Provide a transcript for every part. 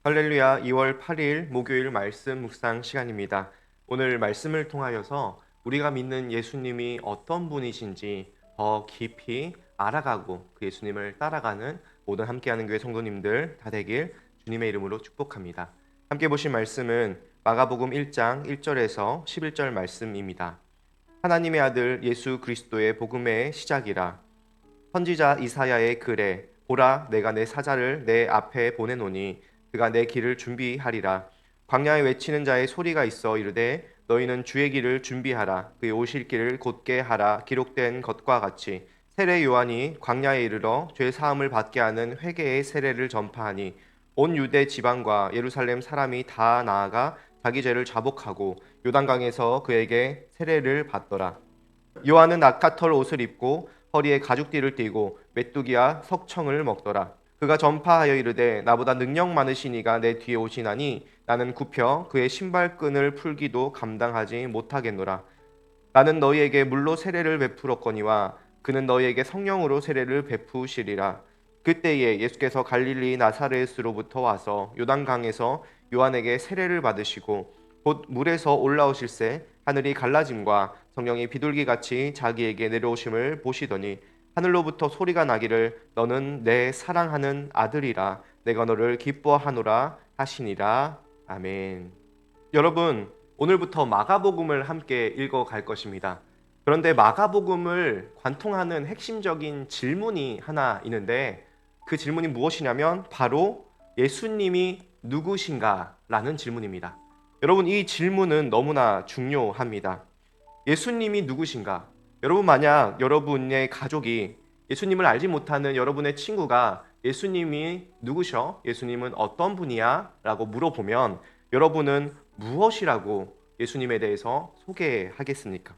할렐루야. 2월 8일 목요일 말씀 묵상 시간입니다. 오늘 말씀을 통하여서 우리가 믿는 예수님이 어떤 분이신지 더 깊이 알아가고 그 예수님을 따라가는 모든 함께하는 교회 성도님들 다 되길 주님의 이름으로 축복합니다. 함께 보신 말씀은 마가복음 1장 1절에서 11절 말씀입니다. 하나님의 아들 예수 그리스도의 복음의 시작이라. 선지자 이사야의 글에 보라 내가 내 사자를 내 앞에 보내노니 그가 내 길을 준비하리라. 광야에 외치는 자의 소리가 있어 이르되 너희는 주의 길을 준비하라. 그의 오실 길을 곧게 하라. 기록된 것과 같이 세례 요한이 광야에 이르러 죄 사함을 받게 하는 회개의 세례를 전파하니 온 유대 지방과 예루살렘 사람이 다 나아가 자기 죄를 자복하고 요단강에서 그에게 세례를 받더라. 요한은 낙타털 옷을 입고 허리에 가죽띠를 띠고 메뚜기와 석청을 먹더라. 그가 전파하여 이르되 나보다 능력 많으신 이가 내 뒤에 오시나니 나는 굽혀 그의 신발끈을 풀기도 감당하지 못하겠노라. 나는 너희에게 물로 세례를 베풀었거니와 그는 너희에게 성령으로 세례를 베푸시리라. 그때에 예수께서 갈릴리 나사렛으로부터 와서 요단강에서 요한에게 세례를 받으시고 곧 물에서 올라오실새 하늘이 갈라짐과 성령이 비둘기같이 자기에게 내려오심을 보시더니 하늘로부터 소리가 나기를 너는 내 사랑하는 아들이라 내가 너를 기뻐하노라 하시니라. 아멘. 여러분, 오늘부터 마가복음을 함께 읽어갈 것입니다. 그런데 마가복음을 관통하는 핵심적인 질문이 하나 있는데 그 질문이 무엇이냐면 바로 예수님이 누구신가? 라는 질문입니다. 여러분, 이 질문은 너무나 중요합니다. 예수님이 누구신가? 여러분, 만약 여러분의 가족이 예수님을 알지 못하는 여러분의 친구가 예수님이 누구셔? 예수님은 어떤 분이야? 라고 물어보면 여러분은 무엇이라고 예수님에 대해서 소개하겠습니까?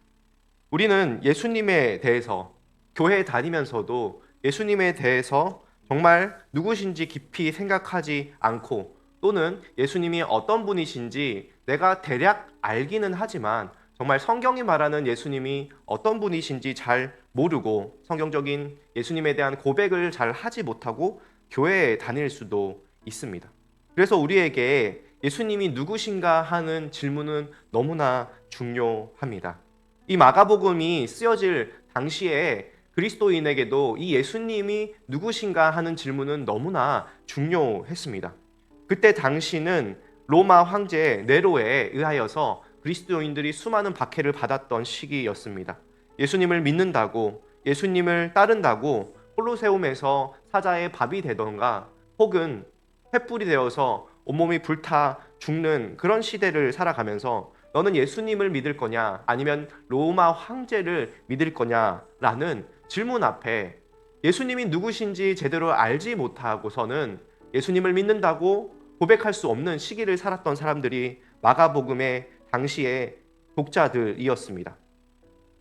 우리는 예수님에 대해서 교회에 다니면서도 예수님에 대해서 정말 누구신지 깊이 생각하지 않고 또는 예수님이 어떤 분이신지 내가 대략 알기는 하지만 정말 성경이 말하는 예수님이 어떤 분이신지 잘 모르고 성경적인 예수님에 대한 고백을 잘 하지 못하고 교회에 다닐 수도 있습니다. 그래서 우리에게 예수님이 누구신가 하는 질문은 너무나 중요합니다. 이 마가복음이 쓰여질 당시에 그리스도인에게도 이 예수님이 누구신가 하는 질문은 너무나 중요했습니다. 그때 당시는 로마 황제 네로에 의하여서 그리스도인들이 수많은 박해를 받았던 시기였습니다. 예수님을 믿는다고, 예수님을 따른다고 콜로세움에서 사자의 밥이 되던가 혹은 횃불이 되어서 온몸이 불타 죽는 그런 시대를 살아가면서 너는 예수님을 믿을 거냐 아니면 로마 황제를 믿을 거냐라는 질문 앞에 예수님이 누구신지 제대로 알지 못하고서는 예수님을 믿는다고 고백할 수 없는 시기를 살았던 사람들이 마가복음의 당시의 독자들이었습니다.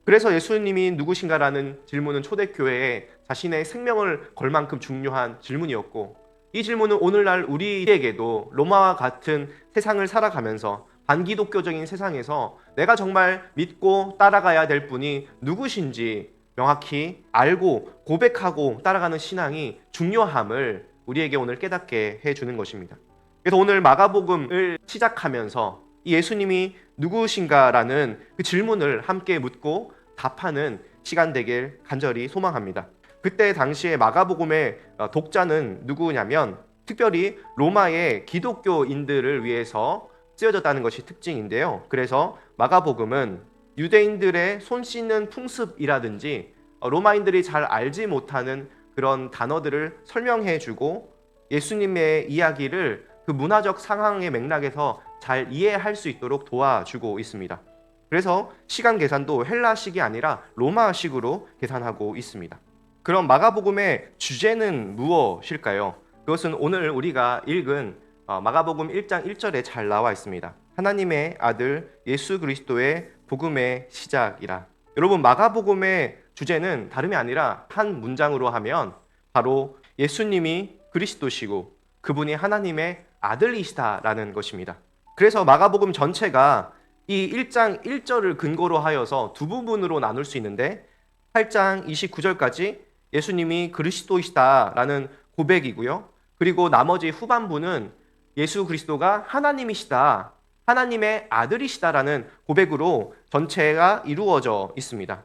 그래서 예수님이 누구신가라는 질문은 초대교회에 자신의 생명을 걸 만큼 중요한 질문이었고 이 질문은 오늘날 우리에게도 로마와 같은 세상을 살아가면서 반기독교적인 세상에서 내가 정말 믿고 따라가야 될 분이 누구신지 명확히 알고 고백하고 따라가는 신앙이 중요함을 우리에게 오늘 깨닫게 해주는 것입니다. 그래서 오늘 마가복음을 시작하면서 이 예수님이 누구신가라는 그 질문을 함께 묻고 답하는 시간 되길 간절히 소망합니다. 그때 당시에 마가복음의 독자는 누구냐면 특별히 로마의 기독교인들을 위해서 쓰여졌다는 것이 특징인데요. 그래서 마가복음은 유대인들의 손 씻는 풍습이라든지 로마인들이 잘 알지 못하는 그런 단어들을 설명해주고 예수님의 이야기를 그 문화적 상황의 맥락에서 잘 이해할 수 있도록 도와주고 있습니다. 그래서 시간 계산도 헬라식이 아니라 로마식으로 계산하고 있습니다. 그럼 마가복음의 주제는 무엇일까요? 그것은 오늘 우리가 읽은 마가복음 1장 1절에 잘 나와 있습니다. 하나님의 아들 예수 그리스도의 복음의 시작이라. 여러분, 마가복음의 주제는 다름이 아니라 한 문장으로 하면 바로 예수님이 그리스도시고 그분이 하나님의 아들이시다라는 것입니다. 그래서 마가복음 전체가 이 1장 1절을 근거로 하여서 두 부분으로 나눌 수 있는데 8장 29절까지 예수님이 그리스도이시다라는 고백이고요. 그리고 나머지 후반부는 예수 그리스도가 하나님이시다, 하나님의 아들이시다라는 고백으로 전체가 이루어져 있습니다.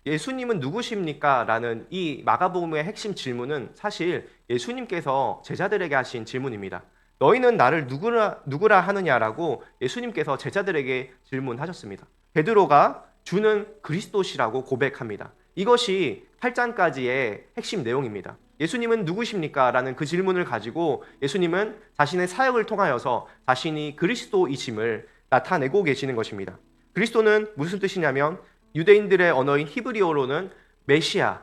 예수님은 누구십니까? 라는 이 마가복음의 핵심 질문은 사실 예수님께서 제자들에게 하신 질문입니다. 너희는 나를 누구라 하느냐라고 예수님께서 제자들에게 질문하셨습니다. 베드로가 주는 그리스도시라고 고백합니다. 이것이 8장까지의 핵심 내용입니다. 예수님은 누구십니까? 라는 그 질문을 가지고 예수님은 자신의 사역을 통하여서 자신이 그리스도이심을 나타내고 계시는 것입니다. 그리스도는 무슨 뜻이냐면 유대인들의 언어인 히브리어로는 메시아,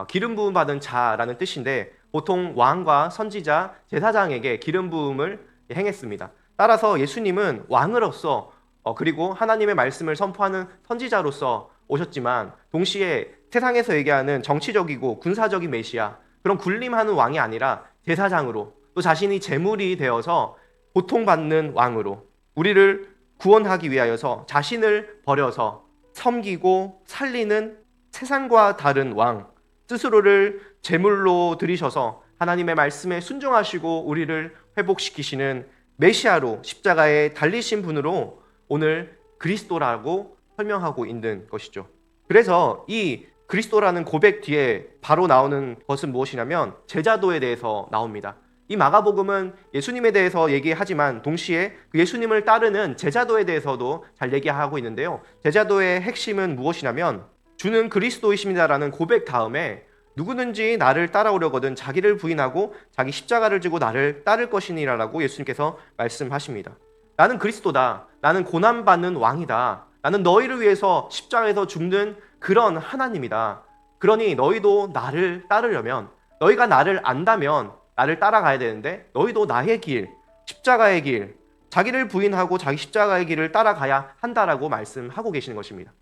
기름 부음 받은 자라는 뜻인데 보통 왕과 선지자, 제사장에게 기름 부음을 행했습니다. 따라서 예수님은 왕으로서 그리고 하나님의 말씀을 선포하는 선지자로서 오셨지만 동시에 세상에서 얘기하는 정치적이고 군사적인 메시아, 그런 군림하는 왕이 아니라 제사장으로, 또 자신이 제물이 되어서 고통받는 왕으로 우리를 구원하기 위하여서 자신을 버려서 섬기고 살리는 세상과 다른 왕, 스스로를 제물로 드리셔서 하나님의 말씀에 순종하시고 우리를 회복시키시는 메시아로 십자가에 달리신 분으로 오늘 그리스도라고 설명하고 있는 것이죠. 그래서 이 그리스도라는 고백 뒤에 바로 나오는 것은 무엇이냐면 제자도에 대해서 나옵니다. 이 마가복음은 예수님에 대해서 얘기하지만 동시에 그 예수님을 따르는 제자도에 대해서도 잘 얘기하고 있는데요. 제자도의 핵심은 무엇이냐면 주는 그리스도이십니다라는 고백 다음에 누구든지 나를 따라오려거든 자기를 부인하고 자기 십자가를 지고 나를 따를 것이니라라고 예수님께서 말씀하십니다. 나는 그리스도다. 나는 고난받는 왕이다. 나는 너희를 위해서 십자가에서 죽는 그런 하나님이다. 그러니 너희도 나를 따르려면, 너희가 나를 안다면 나를 따라가야 되는데 너희도 나의 길, 십자가의 길, 자기를 부인하고 자기 십자가의 길을 따라가야 한다라고 말씀하고 계시는 것입니다.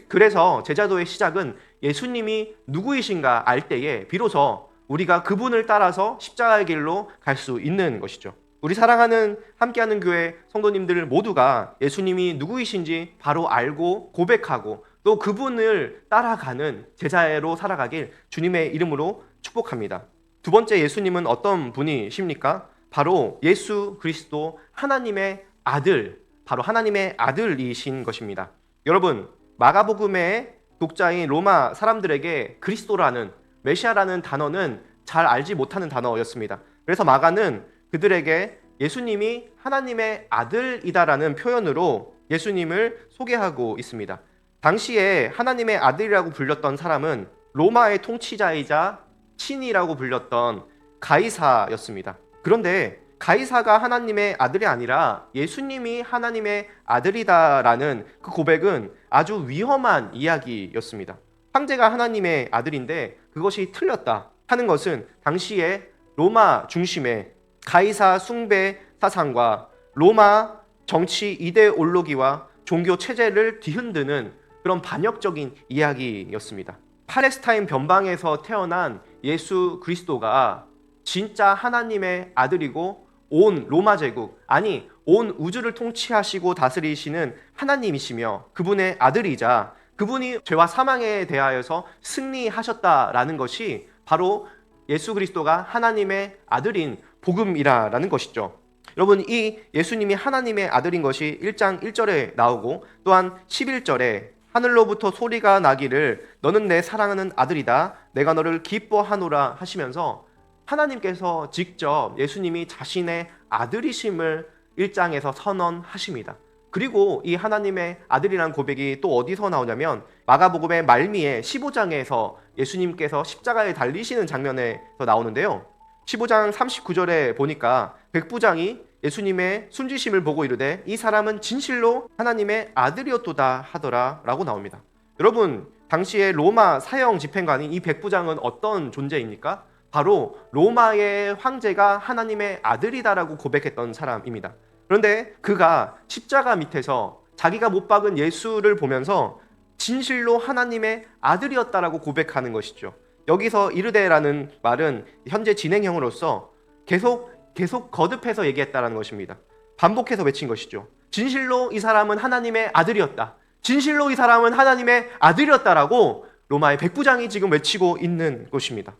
그래서 제자도의 시작은 예수님이 누구이신가 알 때에 비로소 우리가 그분을 따라서 십자가의 길로 갈 수 있는 것이죠. 우리 사랑하는 함께하는 교회 성도님들 모두가 예수님이 누구이신지 바로 알고 고백하고 또 그분을 따라가는 제자로 살아가길 주님의 이름으로 축복합니다. 두 번째, 예수님은 어떤 분이십니까? 바로 예수 그리스도 하나님의 아들, 바로 하나님의 아들이신 것입니다. 여러분, 마가복음의 독자인 로마 사람들에게 그리스도라는, 메시아라는 단어는 잘 알지 못하는 단어였습니다. 그래서 마가는 그들에게 예수님이 하나님의 아들이다라는 표현으로 예수님을 소개하고 있습니다. 당시에 하나님의 아들이라고 불렸던 사람은 로마의 통치자이자 신이라고 불렸던 가이사였습니다. 그런데 가이사가 하나님의 아들이 아니라 예수님이 하나님의 아들이다라는 그 고백은 아주 위험한 이야기였습니다. 황제가 하나님의 아들인데 그것이 틀렸다 하는 것은 당시에 로마 중심의 가이사 숭배 사상과 로마 정치 이데올로기와 종교 체제를 뒤흔드는 그런 반역적인 이야기였습니다. 팔레스타인 변방에서 태어난 예수 그리스도가 진짜 하나님의 아들이고 온 로마 제국, 아니 온 우주를 통치하시고 다스리시는 하나님이시며 그분의 아들이자 그분이 죄와 사망에 대하여서 승리하셨다라는 것이 바로 예수 그리스도가 하나님의 아들인 복음이라는 것이죠. 여러분, 이 예수님이 하나님의 아들인 것이 1장 1절에 나오고 또한 11절에 하늘로부터 소리가 나기를 너는 내 사랑하는 아들이다 내가 너를 기뻐하노라 하시면서 하나님께서 직접 예수님이 자신의 아들이심을 1장에서 선언하십니다. 그리고 이 하나님의 아들이라는 고백이 또 어디서 나오냐면 마가복음의 말미에 15장에서 예수님께서 십자가에 달리시는 장면에서 나오는데요. 15장 39절에 보니까 백부장이 예수님의 순지심을 보고 이르되 이 사람은 진실로 하나님의 아들이었도다 하더라 라고 나옵니다. 여러분, 당시에 로마 사형 집행관인 이 백부장은 어떤 존재입니까? 바로 로마의 황제가 하나님의 아들이다라고 고백했던 사람입니다. 그런데 그가 십자가 밑에서 자기가 못 박은 예수를 보면서 진실로 하나님의 아들이었다라고 고백하는 것이죠. 여기서 이르되라는 말은 현재 진행형으로서 계속 거듭해서 얘기했다라는 것입니다. 반복해서 외친 것이죠. 진실로 이 사람은 하나님의 아들이었다. 진실로 이 사람은 하나님의 아들이었다라고 로마의 백부장이 지금 외치고 있는 것입니다.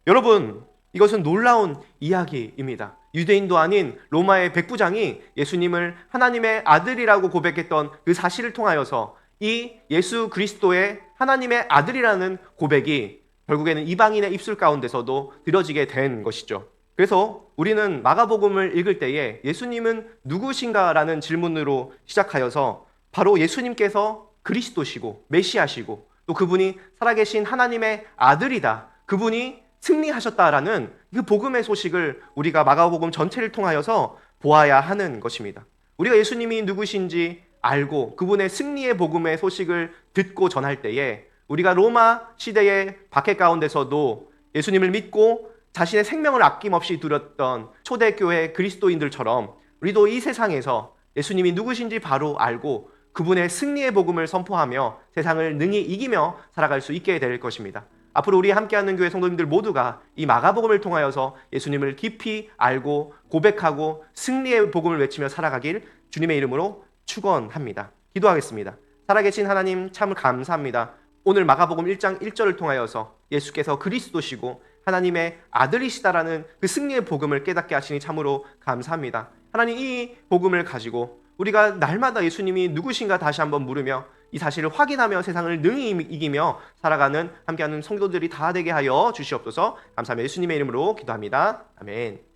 여러분, 이것은 놀라운 이야기입니다. 유대인도 아닌 로마의 백부장이 예수님을 하나님의 아들이라고 고백했던 그 사실을 통하여서 이 예수 그리스도의 하나님의 아들이라는 고백이 결국에는 이방인의 입술 가운데서도 들어지게 된 것이죠. 그래서 우리는 마가복음을 읽을 때에 예수님은 누구신가라는 질문으로 시작하여서 바로 예수님께서 그리스도시고 메시아시고 또 그분이 살아계신 하나님의 아들이다, 그분이 승리하셨다라는 그 복음의 소식을 우리가 마가복음 전체를 통하여서 보아야 하는 것입니다. 우리가 예수님이 누구신지 알고 그분의 승리의 복음의 소식을 듣고 전할 때에 우리가 로마 시대의 박해 가운데서도 예수님을 믿고 자신의 생명을 아낌없이 드렸던 초대교회 그리스도인들처럼 우리도 이 세상에서 예수님이 누구신지 바로 알고 그분의 승리의 복음을 선포하며 세상을 능히 이기며 살아갈 수 있게 될 것입니다. 앞으로 우리 함께하는 교회 성도님들 모두가 이 마가복음을 통하여서 예수님을 깊이 알고 고백하고 승리의 복음을 외치며 살아가길 주님의 이름으로 축원합니다. 기도하겠습니다. 살아계신 하나님 참 감사합니다. 오늘 마가복음 1장 1절을 통하여서 예수께서 그리스도시고 하나님의 아들이시다라는 그 승리의 복음을 깨닫게 하시니 참으로 감사합니다. 하나님, 이 복음을 가지고 우리가 날마다 예수님이 누구신가 다시 한번 물으며 이 사실을 확인하며 세상을 능히 이기며 살아가는 함께하는 성도들이 다 되게 하여 주시옵소서. 감사하며 예수님의 이름으로 기도합니다. 아멘.